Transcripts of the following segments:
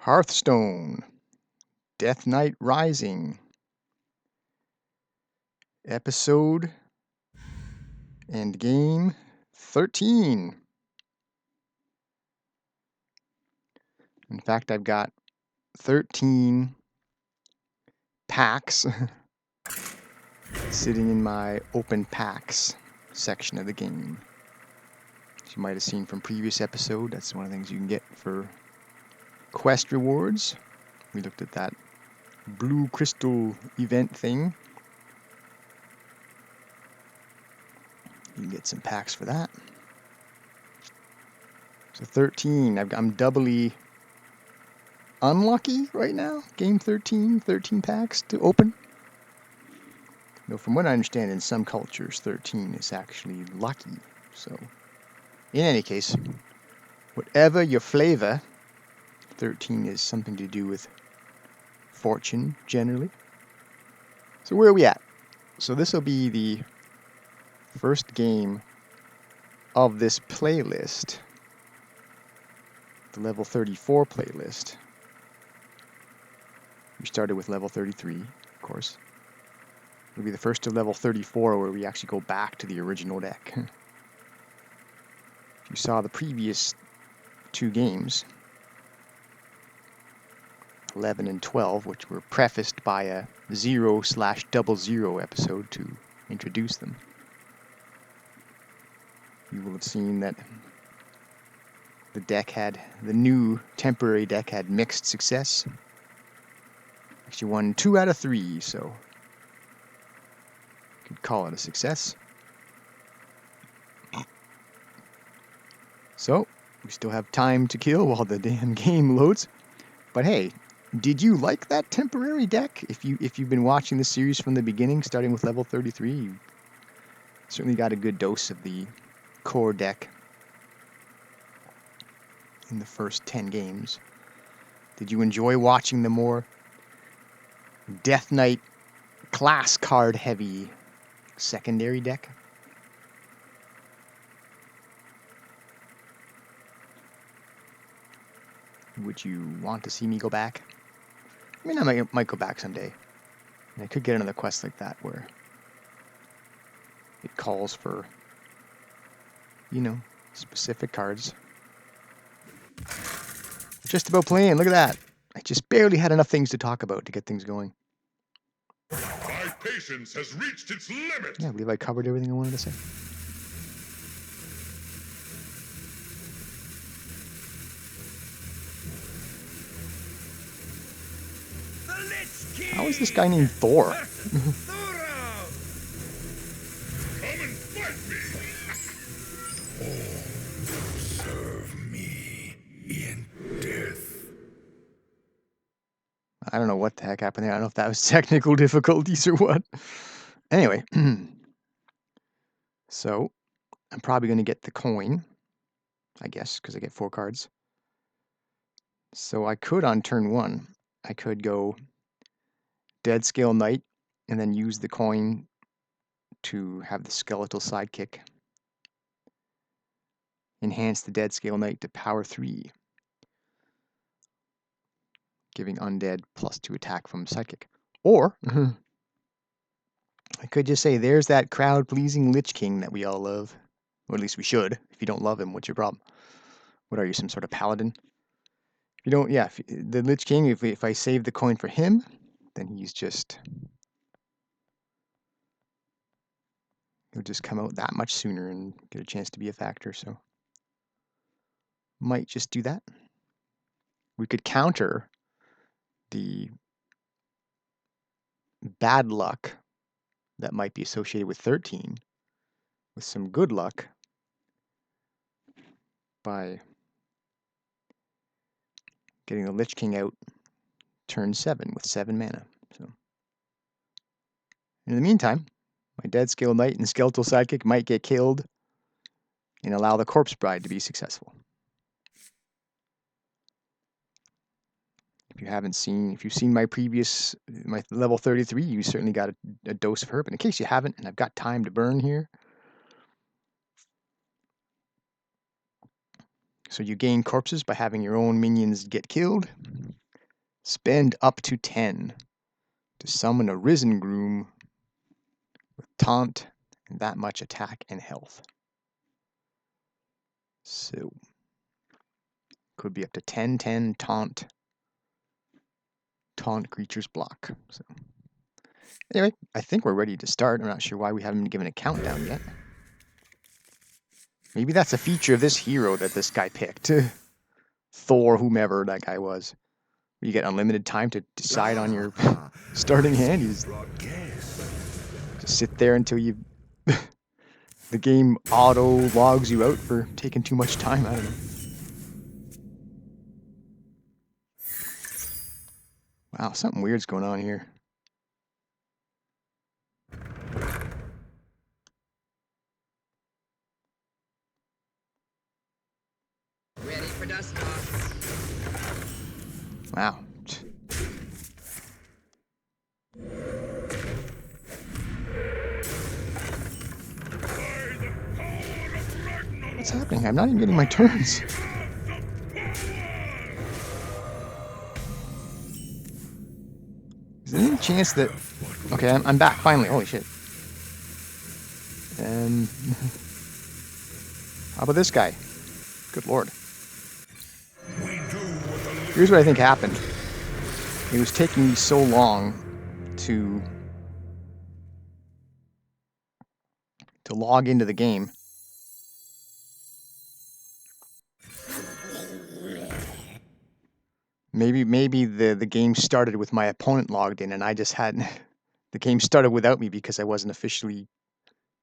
HearthStone, Death Knight Rising, episode and game 13. In fact, I've got 13 packs sitting in my open packs section of the game. As you might have seen from previous episode, that's one of the things you can get for quest rewards. We looked at that blue crystal event thing. You can get some packs for that. So 13. I'm doubly unlucky right now. Game 13 packs to open. Though from what I understand, in some cultures, 13 is actually lucky. So, in any case, whatever your flavor, 13 is something to do with fortune, generally. So where are we at? So this will be the first game of this playlist, the level 34 playlist. We started with level 33, of course. It'll be the first of level 34 where we actually go back to the original deck. If you saw the previous two games, 11 and 12, which were prefaced by a 0/00 episode to introduce them, you will have seen that the new temporary deck had mixed success. Actually won 2 out of 3, so you could call it a success. So, we still have time to kill while the damn game loads. But hey, did you like that temporary deck? If you've been watching the series from the beginning, starting with level 33, you certainly got a good dose of the core deck in the first 10 games. Did you enjoy watching the more Death Knight class card heavy secondary deck? Would you want to see me go back? I mean, I might go back someday. And I could get another quest like that where it calls for, specific cards. Just about playing. Look at that. I just barely had enough things to talk about to get things going. My patience has reached its limit. Yeah, I believe I covered everything I wanted to say. How is this guy named Thor? Come and fight me. Serve me in death. I don't know what the heck happened there. I don't know if that was technical difficulties or what. Anyway, so I'm probably going to get the coin, I guess, because I get 4 cards. So I could, on turn 1, I could go Dead Scale Knight and then use the coin to have the skeletal sidekick enhance the Dead Scale Knight to power 3, giving undead +2 attack from sidekick. Or I could just say, there's that crowd-pleasing Lich King that we all love. Or at least we should. If you don't love him, what's your problem? What are you, some sort of paladin? If you don't, yeah, the Lich King, if I save the coin for him, then he'll just come out that much sooner and get a chance to be a factor, so might just do that. We could counter the bad luck that might be associated with 13 with some good luck by getting the Lich King out turn 7 with 7 mana. So in the meantime, my Dead Scale Knight and Skeletal Sidekick might get killed and allow the Corpse Bride to be successful. If you've seen my level 33, you certainly got a dose of her. But in case you haven't, and I've got time to burn here, So you gain corpses by having your own minions get killed. Spend up to 10 to summon a risen groom with taunt and that much attack and health. So could be up to 10 taunt creatures block. So anyway, I think we're ready to start. I'm not sure why we haven't been given a countdown yet. Maybe that's a feature of this hero that this guy picked. Thor, whomever that guy was. You get unlimited time to decide on your starting hand. You just sit there until you the game auto logs you out for taking too much time. I don't know. Wow, something weird's going on here. Ready for dust offs. Wow. What's happening? I'm not even getting my turns. Is there any chance that... Okay, I'm back, finally. Holy shit. How about this guy? Good lord. Here's what I think happened. It was taking me so long to log into the game. Maybe the game started with my opponent logged in and I just hadn't... The game started without me because I wasn't officially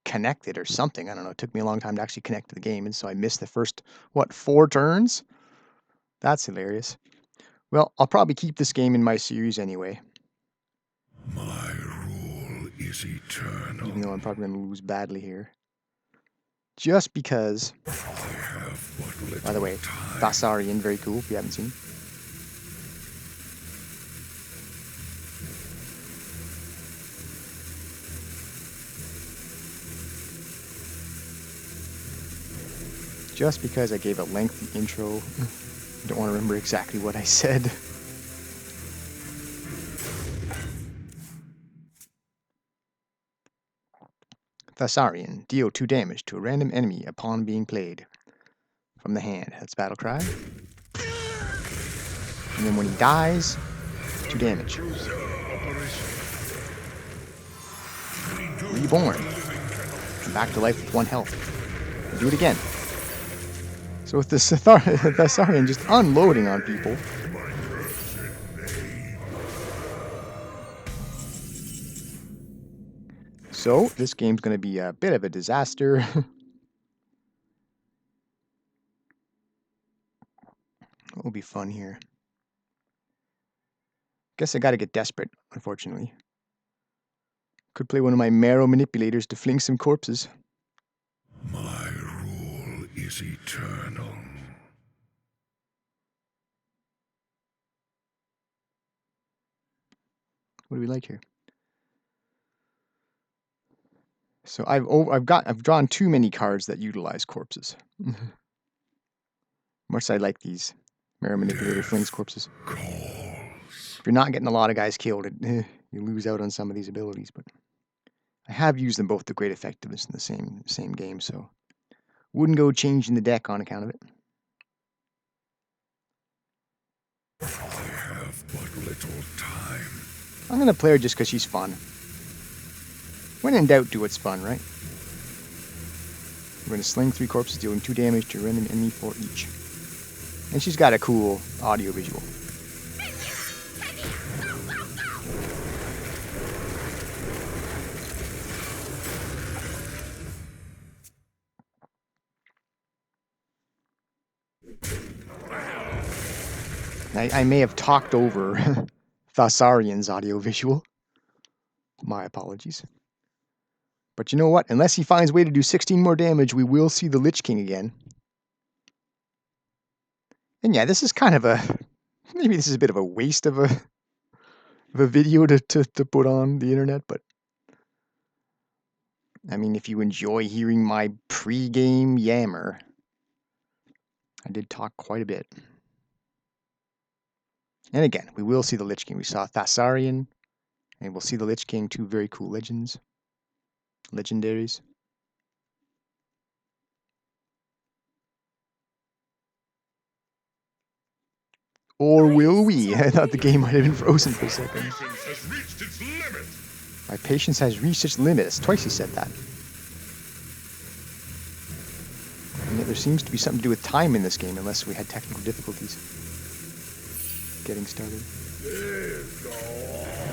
connected or something. I don't know. It took me a long time to actually connect to the game, and so I missed the first, 4 turns? That's hilarious. Well, I'll probably keep this game in my series anyway. My rule is eternal. Even though I'm probably going to lose badly here. Just because... By the way, Thasarian, very cool if you haven't seen. Just because I gave a lengthy intro, I don't want to remember exactly what I said. Thasarian, deal 2 damage to a random enemy upon being played. From the hand, that's battle cry. And then when he dies, 2 damage. Reborn. Come back to life with 1 health. And do it again. So with the Thasarian just unloading on people. So this game's going to be a bit of a disaster. What will be fun here? Guess I got to get desperate, unfortunately. Could play one of my marrow manipulators to fling some corpses. My rule is eternal. What do we like here? So I've drawn too many cards that utilize corpses. Much I like these marrow manipulator flings corpses. If you're not getting a lot of guys killed, you lose out on some of these abilities. But I have used them both to great effectiveness in the same game, so wouldn't go changing the deck on account of it. I have but little time. I'm gonna play her just because she's fun. When in doubt, do what's fun, right? We're gonna sling 3 corpses, dealing 2 damage to a random enemy for each. And she's got a cool audio visual. I may have talked over Thasarian's audio visual. My apologies. But you know what? Unless he finds a way to do 16 more damage, we will see the Lich King again. And yeah, this is kind of a... Maybe this is a bit of a waste of a video to put on the internet, but... I mean, if you enjoy hearing my pre-game yammer, I did talk quite a bit. And again, we will see the Lich King. We saw Thasarian, and we'll see the Lich King, two very cool legendaries. Or will we? I thought the game might have been frozen for a second. Patience has reached its limit. My patience has reached its limit. It's twice he said that. And yet there seems to be something to do with time in this game, unless we had technical difficulties getting started.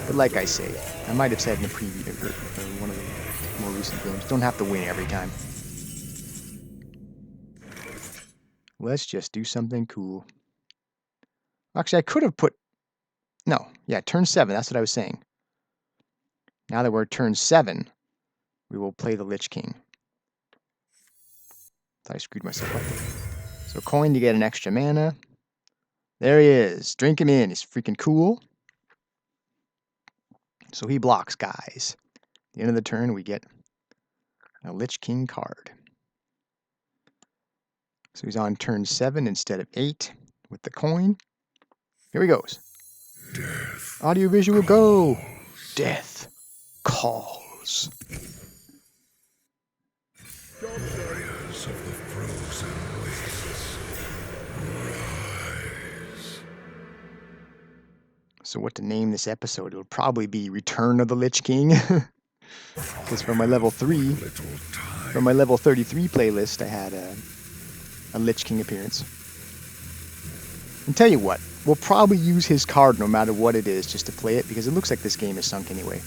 But like I say, I might have said in the preview, or one of the more recent games, don't have to win every time. Let's just do something cool. Actually, I could have put... No, yeah, turn 7, that's what I was saying. Now that we're at turn 7, we will play the Lich King. Thought I screwed myself up there. So coin to get an extra mana. There he is. Drink him in. He's freaking cool. So he blocks, guys. At the end of the turn, we get a Lich King card. So he's on turn 7 instead of 8 with the coin. Here he goes. Death. Audiovisual go. Death calls. Warriors of the frozen wastes, rise. So what to name this episode? It'll probably be Return of the Lich King. Because from my level 3, from my level 33 playlist, I had a Lich King appearance. And tell you what, we'll probably use his card no matter what it is just to play it, because it looks like this game is sunk anyway.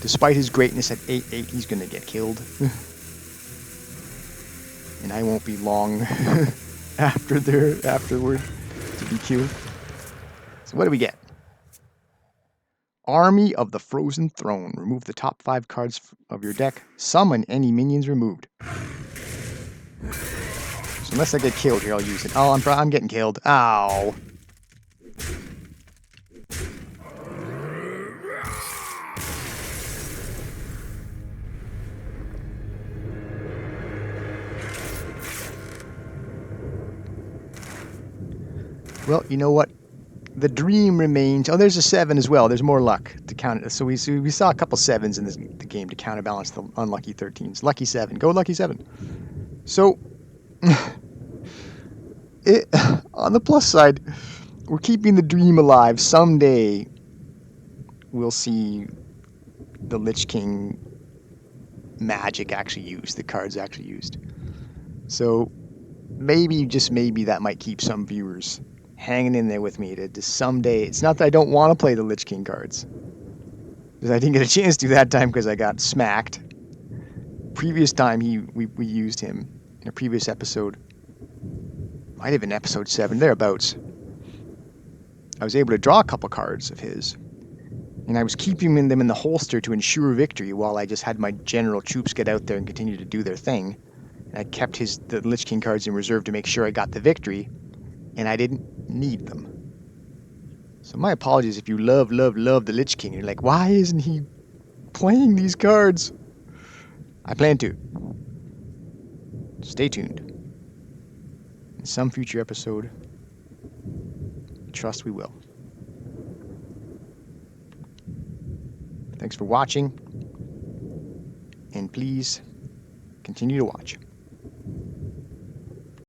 Despite his greatness at 8-8, he's going to get killed. And I won't be long afterward to be killed. So what do we get? Army of the Frozen Throne. Remove the top 5 cards of your deck. Summon any minions removed. So unless I get killed here, I'll use it. Oh, I'm getting killed. Ow. Well, you know what? The dream remains. Oh, there's a 7 as well. There's more luck to count it. So we saw a couple 7s in the game to counterbalance the unlucky 13s. Lucky 7. Go lucky 7. So, on the plus side, we're keeping the dream alive. Someday, we'll see the Lich King magic actually used, the cards actually used. So, maybe, just maybe, that might keep some viewers hanging in there with me to just someday. It's not that I don't want to play the Lich King cards, because I didn't get a chance to that time because I got smacked. Previous time we used him in a previous episode, might have been episode 7, thereabouts. I was able to draw a couple cards of his, and I was keeping them in the holster to ensure victory while I just had my general troops get out there and continue to do their thing. And I kept the Lich King cards in reserve to make sure I got the victory, and I didn't need them. So my apologies if you love the Lich King. You're like, why isn't he playing these cards? I plan to. Stay tuned. In some future episode, I trust we will. Thanks for watching, and please continue to watch.